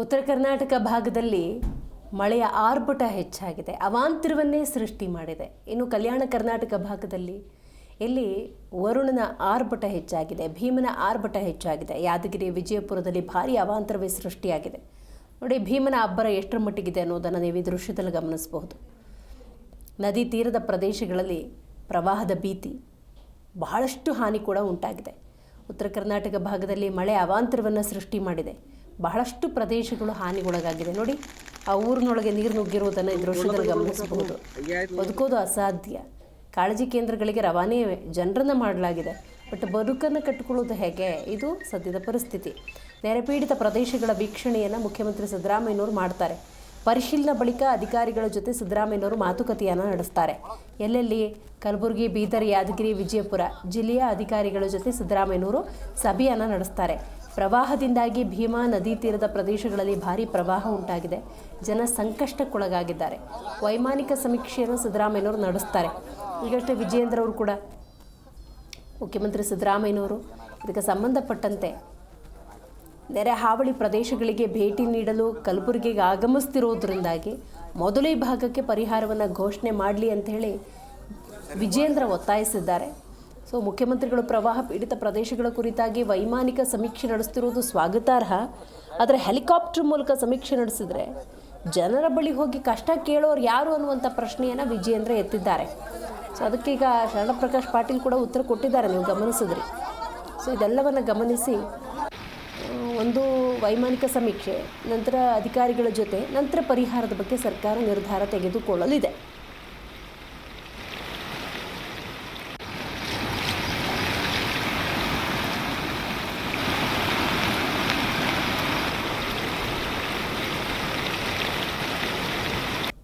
ಉತ್ತರ ಕರ್ನಾಟಕ ಭಾಗದಲ್ಲಿ ಮಳೆಯ ಆರ್ಭಟ ಹೆಚ್ಚಾಗಿದೆ, ಅವಾಂತರವನ್ನೇ ಸೃಷ್ಟಿ ಮಾಡಿದೆ. ಇನ್ನು ಕಲ್ಯಾಣ ಕರ್ನಾಟಕ ಭಾಗದಲ್ಲಿ ಇಲ್ಲಿ ವರುಣನ ಆರ್ಭಟ ಹೆಚ್ಚಾಗಿದೆ, ಭೀಮನ ಆರ್ಭಟ ಹೆಚ್ಚಾಗಿದೆ. ಯಾದಗಿರಿ, ವಿಜಯಪುರದಲ್ಲಿ ಭಾರಿ ಅವಾಂತರವೇ ಸೃಷ್ಟಿಯಾಗಿದೆ. ನೋಡಿ, ಭೀಮನ ಅಬ್ಬರ ಎಷ್ಟರ ಮಟ್ಟಿಗಿದೆ ಅನ್ನೋದನ್ನು ನೀವು ಈ ದೃಶ್ಯದಲ್ಲಿ ಗಮನಿಸಬಹುದು. ನದಿ ತೀರದ ಪ್ರದೇಶಗಳಲ್ಲಿ ಪ್ರವಾಹದ ಭೀತಿ, ಬಹಳಷ್ಟು ಹಾನಿ ಕೂಡ ಉಂಟಾಗಿದೆ. ಉತ್ತರ ಕರ್ನಾಟಕ ಭಾಗದಲ್ಲಿ ಮಳೆ ಅವಾಂತರವನ್ನು ಸೃಷ್ಟಿ ಮಾಡಿದೆ. ಬಹಳಷ್ಟು ಪ್ರದೇಶಗಳು ಹಾನಿಗೊಳಗಾಗಿದೆ. ನೋಡಿ, ಆ ಊರಿನೊಳಗೆ ನೀರು ನುಗ್ಗಿರುವುದನ್ನು ಈ ದೃಶ್ಯದಲ್ಲಿ ಗಮನಿಸಬಹುದು. ಬದುಕೋದು ಅಸಾಧ್ಯ. ಕಾಳಜಿ ಕೇಂದ್ರಗಳಿಗೆ ರವಾನೆ ಜನರನ್ನು ಮಾಡಲಾಗಿದೆ. ಬಟ್ ಬದುಕನ್ನು ಕಟ್ಟಿಕೊಳ್ಳೋದು ಹೇಗೆ? ಇದು ಸದ್ಯದ ಪರಿಸ್ಥಿತಿ. ನೆರೆಪೀಡಿತ ಪ್ರದೇಶಗಳ ವೀಕ್ಷಣೆಯನ್ನು ಮುಖ್ಯಮಂತ್ರಿ ಸಿದ್ದರಾಮಯ್ಯನವರು ಮಾಡ್ತಾರೆ. ಪರಿಶೀಲನಾ ಬಳಿಕ ಅಧಿಕಾರಿಗಳ ಜೊತೆ ಸಿದ್ದರಾಮಯ್ಯನವರು ಮಾತುಕತೆಯನ್ನು ನಡೆಸ್ತಾರೆ. ಎಲ್ಲೆಲ್ಲಿ? ಕಲಬುರಗಿ, ಬೀದರ್, ಯಾದಗಿರಿ, ವಿಜಯಪುರ ಜಿಲ್ಲೆಯ ಅಧಿಕಾರಿಗಳ ಜೊತೆ ಸಿದ್ದರಾಮಯ್ಯನವರು ಸಭೆಯನ್ನು ನಡೆಸ್ತಾರೆ. ಪ್ರವಾಹದಿಂದಾಗಿ ಭೀಮಾ ನದಿ ತೀರದ ಪ್ರದೇಶಗಳಲ್ಲಿ ಭಾರೀ ಪ್ರವಾಹ ಉಂಟಾಗಿದೆ. ಜನ ಸಂಕಷ್ಟಕ್ಕೊಳಗಾಗಿದ್ದಾರೆ. ವೈಮಾನಿಕ ಸಮೀಕ್ಷೆಯನ್ನು ಸಿದ್ದರಾಮಯ್ಯನವರು ನಡೆಸ್ತಾರೆ. ಈಗಷ್ಟೇ ವಿಜಯೇಂದ್ರ ಅವರು ಕೂಡ, ಮುಖ್ಯಮಂತ್ರಿ ಸಿದ್ದರಾಮಯ್ಯನವರು ಇದಕ್ಕೆ ಸಂಬಂಧಪಟ್ಟಂತೆ ನೆರೆ ಹಾವಳಿ ಪ್ರದೇಶಗಳಿಗೆ ಭೇಟಿ ನೀಡಲು ಕಲಬುರಗಿಗೆ ಆಗಮಿಸ್ತಿರೋದ್ರಿಂದಾಗಿ ಮೊದಲೇ ಭಾಗಕ್ಕೆ ಪರಿಹಾರವನ್ನು ಘೋಷಣೆ ಮಾಡಲಿ ಅಂಥೇಳಿ ವಿಜಯೇಂದ್ರ ಒತ್ತಾಯಿಸಿದ್ದಾರೆ. ಸೊ ಮುಖ್ಯಮಂತ್ರಿಗಳು ಪ್ರವಾಹ ಪೀಡಿತ ಪ್ರದೇಶಗಳ ಕುರಿತಾಗಿ ವೈಮಾನಿಕ ಸಮೀಕ್ಷೆ ನಡೆಸ್ತಿರೋದು ಸ್ವಾಗತಾರ್ಹ. ಆದರೆ ಹೆಲಿಕಾಪ್ಟರ್ ಮೂಲಕ ಸಮೀಕ್ಷೆ ನಡೆಸಿದರೆ ಜನರ ಬಳಿ ಹೋಗಿ ಕಷ್ಟ ಕೇಳೋರು ಯಾರು ಅನ್ನುವಂಥ ಪ್ರಶ್ನೆಯನ್ನು ವಿಜಯೇಂದ್ರ ಎತ್ತಿದ್ದಾರೆ. ಸೊ ಅದಕ್ಕೀಗ ಶರಣಪ್ರಕಾಶ್ ಪಾಟೀಲ್ ಕೂಡ ಉತ್ತರ ಕೊಟ್ಟಿದ್ದಾರೆ, ನೀವು ಗಮನಿಸಿದ್ರಿ. ಸೊ ಇದೆಲ್ಲವನ್ನು ಗಮನಿಸಿ ಒಂದು ವೈಮಾನಿಕ ಸಮೀಕ್ಷೆ, ನಂತರ ಅಧಿಕಾರಿಗಳ ಜೊತೆ, ನಂತರ ಪರಿಹಾರದ ಬಗ್ಗೆ ಸರ್ಕಾರ ನಿರ್ಧಾರ ತೆಗೆದುಕೊಳ್ಳಲಿದೆ.